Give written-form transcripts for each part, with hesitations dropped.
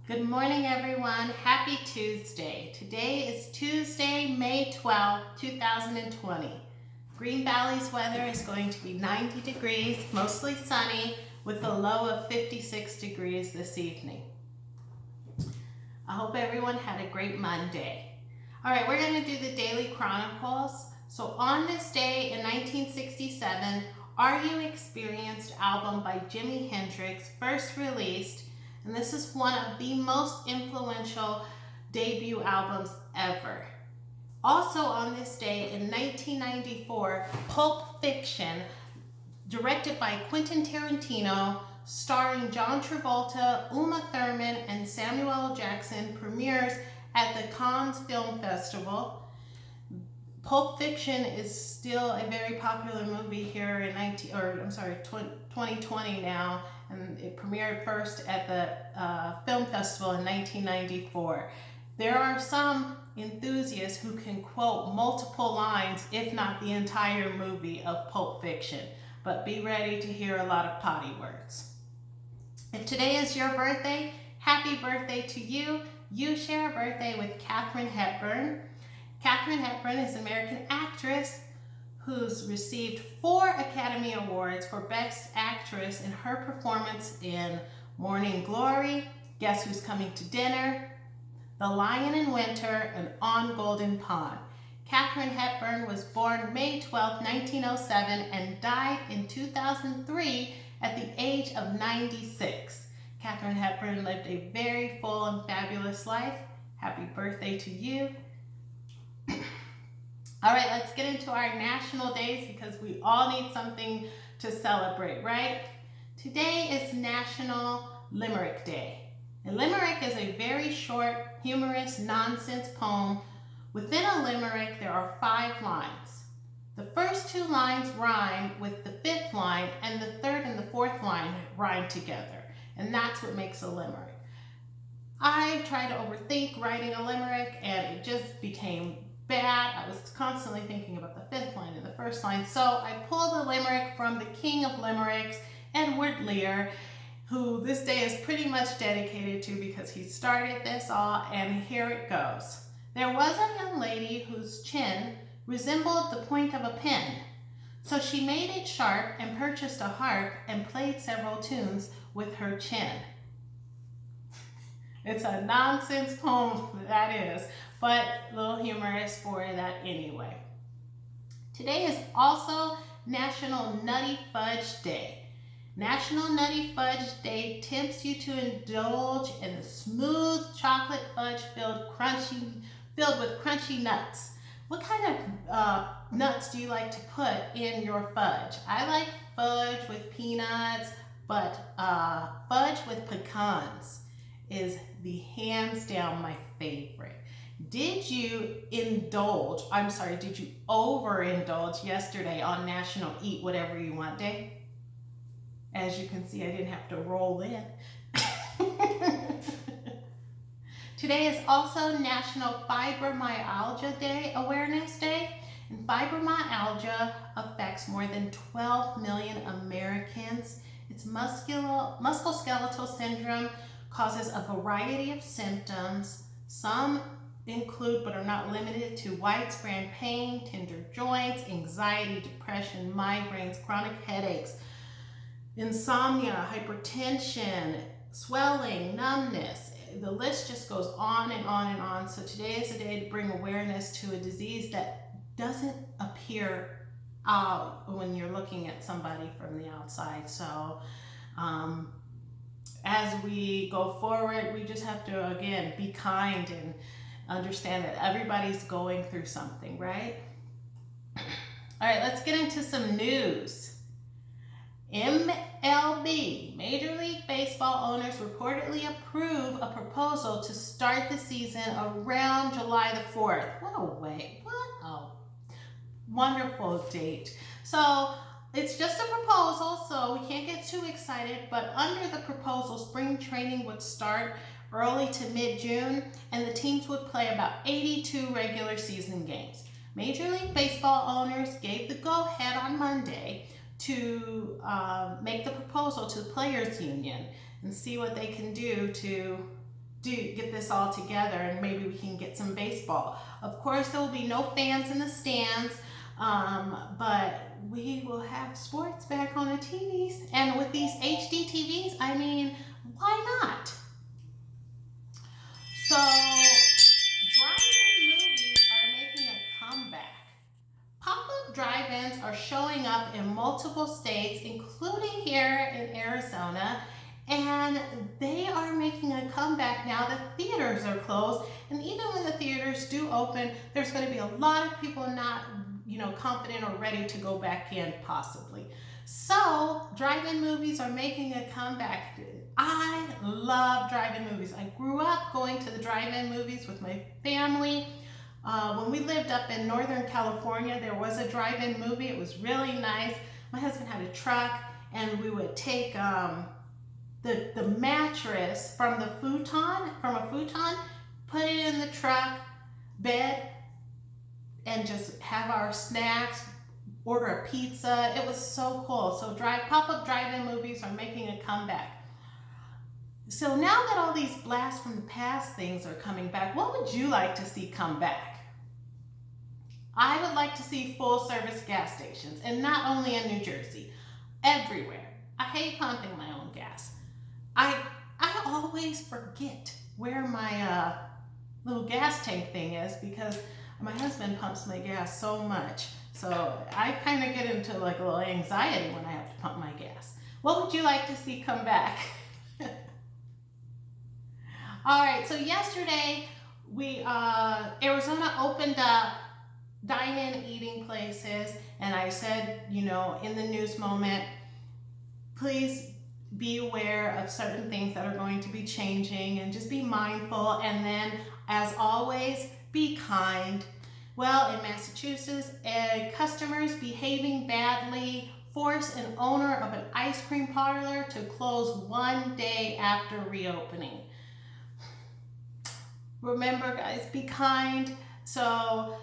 Good morning, everyone. Happy Tuesday. Today is Tuesday, May 12th, 2020. Green Valley's weather is going to be 90 degrees, mostly sunny, with a low of 56 degrees this evening. I hope everyone had a great Monday. All right, we're going to do the Daily Chronicles. So on this day in 1967, Are You Experienced album by Jimi Hendrix first released, and this is one of the most influential debut albums ever. Also on this day in 1994, Pulp Fiction, directed by Quentin Tarantino, starring John Travolta, Uma Thurman, and Samuel L. Jackson, premieres at the Cannes Film Festival. Pulp Fiction is still a very popular movie here in 2020 now, and it premiered first at the film festival in 1994. There are some enthusiasts who can quote multiple lines, if not the entire movie of Pulp Fiction, but be ready to hear a lot of potty words. If today is your birthday, happy birthday to you. You share a birthday with Katharine Hepburn. Katharine Hepburn is an American actress who's received 4 Academy Awards for Best Actress in her performance in Morning Glory, Guess Who's Coming to Dinner, The Lion in Winter, and On Golden Pond. Katharine Hepburn was born May 12, 1907 and died in 2003 at the age of 96. Katharine Hepburn lived a very full and fabulous life. Happy birthday to you. All right, let's get into our national days because we all need something to celebrate, right? Today is National Limerick Day. A limerick is a very short, humorous, nonsense poem. Within a limerick, there are 5 lines. The first 2 lines rhyme with the 5th line, and the 3rd and the 4th line rhyme together. And that's what makes a limerick. I tried to overthink writing a limerick, and it just became bad. I was constantly thinking about the 5th line and the 1st line. So I pulled a limerick from the king of limericks, Edward Lear, who this day is pretty much dedicated to because he started this all, and here it goes. There was a young lady whose chin resembled the point of a pen. So she made it sharp and purchased a harp and played several tunes with her chin. It's a nonsense poem, that is, but a little humorous for that anyway. Today is also National Nutty Fudge Day. National Nutty Fudge Day tempts you to indulge in the smooth chocolate fudge filled with crunchy nuts. What kind of nuts do you like to put in your fudge? I like fudge with peanuts, but fudge with pecans is the hands down my favorite. Did you overindulge yesterday on National Eat Whatever You Want Day? As you can see, I didn't have to roll in. Today is also National Fibromyalgia Day Awareness Day. And fibromyalgia affects more than 12 million Americans. It's musculoskeletal syndrome, causes a variety of symptoms. Some include, but are not limited to, widespread pain, tender joints, anxiety, depression, migraines, chronic headaches, insomnia, hypertension, swelling, numbness. The list just goes on and on and on. So today is a day to bring awareness to a disease that doesn't appear when you're looking at somebody from the outside. So as we go forward, we just have to, again, be kind and understand that everybody's going through something, right? All right, let's get into some news. MLB, Major League Baseball owners reportedly approve a proposal to start the season around July the 4th. What a wonderful date. So it's just a proposal, so we can't get too excited, but under the proposal, spring training would start early to mid-June, and the teams would play about 82 regular season games. Major League Baseball owners gave the go-ahead on Monday to make the proposal to the Players Union and see what they can do to get this all together, and maybe we can get some baseball. Of course, there will be no fans in the stands, but we will have sports back on the TVs. And with these HD TVs, I mean, why not? So, drive-in movies are making a comeback. Pop-up drive-ins are showing up in multiple states, including here in Arizona, and they are making a comeback now that theaters are closed. And even when the theaters do open, there's going to be a lot of people not, confident or ready to go back in, possibly. So, drive-in movies are making a comeback. I love drive-in movies. I grew up going to the drive-in movies with my family. When we lived up in Northern California, there was a drive-in movie. It was really nice. My husband had a truck, and we would take the mattress from a futon, put it in the truck bed, and just have our snacks, order a pizza. It was so cool. So pop-up drive-in movies are making a comeback. So now that all these blast from the past things are coming back, what would you like to see come back? I would like to see full-service gas stations, and not only in New Jersey, everywhere. I hate pumping my own gas. I always forget where my little gas tank thing is because my husband pumps my gas so much. So I kind of get into like a little anxiety when I have to pump my gas. What would you like to see come back? All right, so yesterday Arizona opened up dine-in eating places, and I said, in the news moment, please be aware of certain things that are going to be changing and just be mindful. And then, as always, be kind. Well, in Massachusetts, customers behaving badly force an owner of an ice cream parlor to close 1 day after reopening. Remember, guys, be kind. So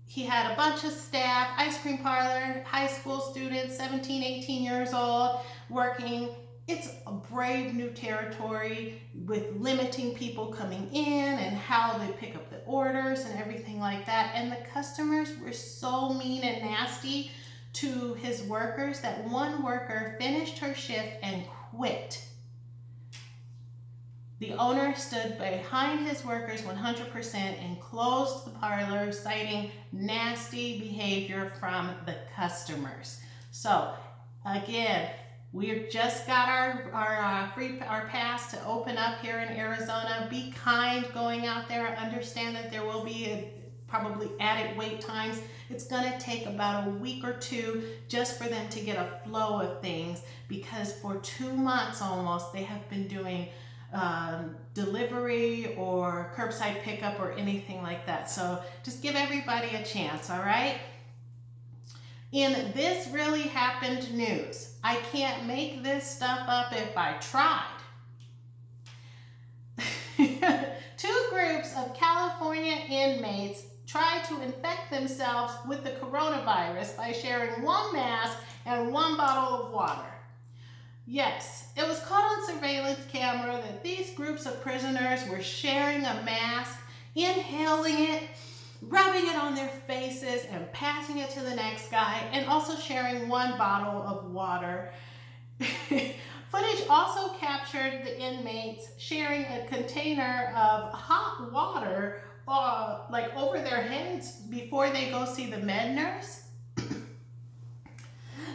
he had a bunch of staff, ice cream parlor, high school students, 17, 18 years old, working. It's a brave new territory with limiting people coming in and how they pick up the orders and everything like that. And the customers were so mean and nasty to his workers that one worker finished her shift and quit. The owner stood behind his workers 100% and closed the parlor, citing nasty behavior from the customers. So, again, we just got our pass to open up here in Arizona. Be kind going out there. Understand that there will be probably added wait times. It's going to take about a week or two just for them to get a flow of things, because for 2 months almost they have been doing delivery or curbside pickup or anything like that. So just give everybody a chance, all right? In this really happened news, I can't make this stuff up if I tried. 2 groups of California inmates tried to infect themselves with the coronavirus by sharing 1 mask and 1 bottle of water. Yes, it was caught on surveillance camera that these groups of prisoners were sharing a mask, inhaling it, rubbing it on their faces and passing it to the next guy, and also sharing 1 bottle of water. Footage also captured the inmates sharing a container of hot water like over their heads before they go see the med nurse.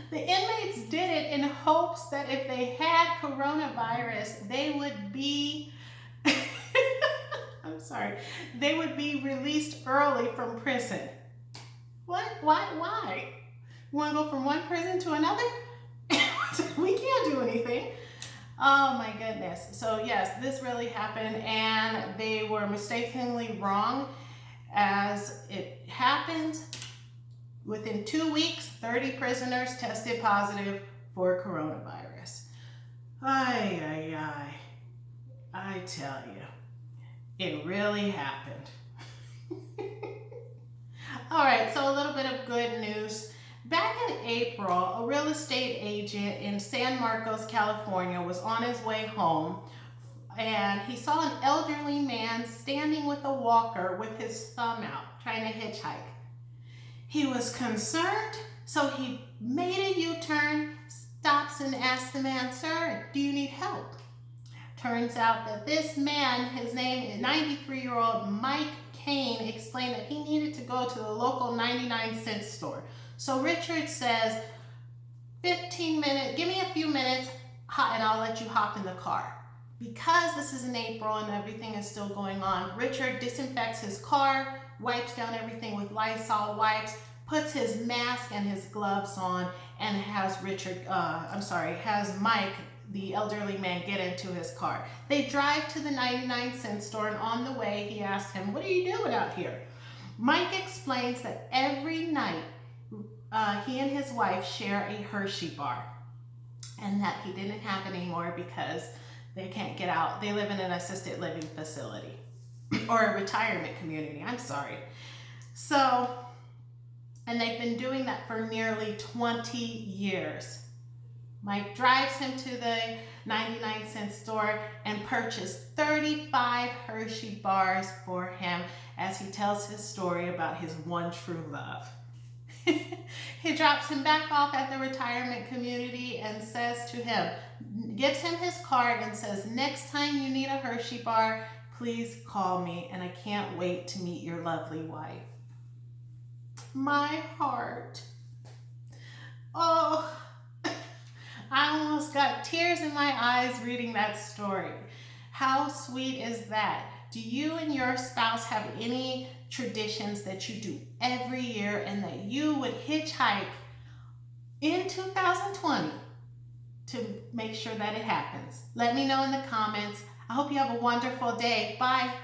The inmates did it in hopes that if they had coronavirus, they would be they would be released early from prison. What? Why? You want to go from one prison to another? We can't do anything. Oh my goodness. So yes, this really happened, and they were mistakenly wrong. As it happened, within 2 weeks, 30 prisoners tested positive for coronavirus. I tell you. It really happened. All right, so a little bit of good news. Back in April, a real estate agent in San Marcos, California was on his way home and he saw an elderly man standing with a walker with his thumb out, trying to hitchhike. He was concerned, so he made a U-turn, stops and asks the man, "Sir, do you need help?" Turns out that this man, his name is 93-year-old Mike Kane, explained that he needed to go to the local 99-cent store. So Richard says, 15 minutes, give me a few minutes and I'll let you hop in the car. Because this is in April and everything is still going on, Richard disinfects his car, wipes down everything with Lysol wipes, puts his mask and his gloves on, and has Mike, the elderly man, get into his car. They drive to the 99-cent store, and on the way he asks him, "What are you doing out here?" Mike explains that every night he and his wife share a Hershey bar, and that he didn't have anymore because they can't get out. They live in an assisted living facility or a retirement community, I'm sorry. So, and they've been doing that for nearly 20 years. Mike drives him to the 99-cent store and purchased 35 Hershey bars for him as he tells his story about his one true love. He drops him back off at the retirement community and says to him, gives him his card and says, "Next time you need a Hershey bar, please call me, and I can't wait to meet your lovely wife." My heart. Oh, I almost got tears in my eyes reading that story. How sweet is that? Do you and your spouse have any traditions that you do every year and that you would hitchhike in 2020 to make sure that it happens? Let me know in the comments. I hope you have a wonderful day. Bye.